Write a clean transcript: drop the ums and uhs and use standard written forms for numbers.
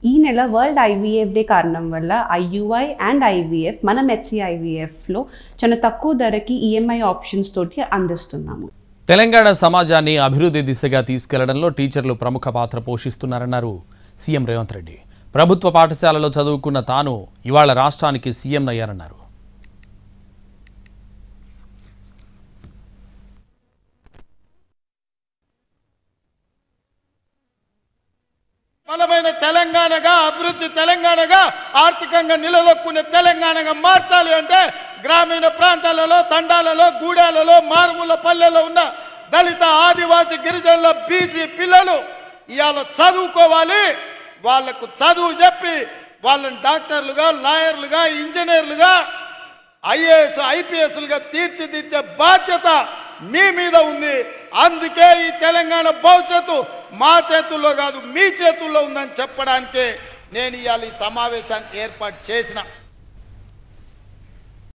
ఈ నెల world IVF day కారణం వల్ల ఐయుఐ అండ్ ఐవీఎఫ్ మనం HCIVFలో చాలా తక్కువ ధరకి ఈఎంఐ ఆప్షన్స్ తోటి అందిస్తున్నాము. తెలంగాణ సమాజాన్ని అభివృద్ధి దిశగా తీసుకెళ్లడంలో టీచర్లు ప్రముఖ పాత్ర పోషిస్తున్నారన్నారు సీఎం రేవంత్ రెడ్డి. ప్రభుత్వ పాఠశాలలో చదువుకున్న తాను ఇవాళ రాష్ట్రానికి సీఎం అయ్యారన్నారు. బలమైన తెలంగాణగా, అభివృద్ధి తెలంగాణగా, ఆర్థికంగా నిలదొక్కునే తెలంగాణగా మార్చాలి అంటే గ్రామీణ ప్రాంతాలలో, తండాలలో, గూడాలలో, మారుమూల పల్లెల్లో ఉన్న దళిత, ఆదివాసీ, గిరిజనుల, బీసీ పిల్లలు ఇవాళ చదువుకోవాలి. వాళ్లకు చదువు చెప్పి వాళ్ళని డాక్టర్లుగా, లాయర్లుగా, ఇంజనీర్లుగా, IAS, IPSలుగా తీర్చిదిద్దే బాధ్యత మీ మీద ఉంది. అందుకే ఈ తెలంగాణ భవిష్యత్తు మా చేతుల్లో కాదు, మీ చేతుల్లో ఉందని చెప్పడానికే నేను ఇవాళ ఈ సమావేశాన్ని ఏర్పాటు చేసిన.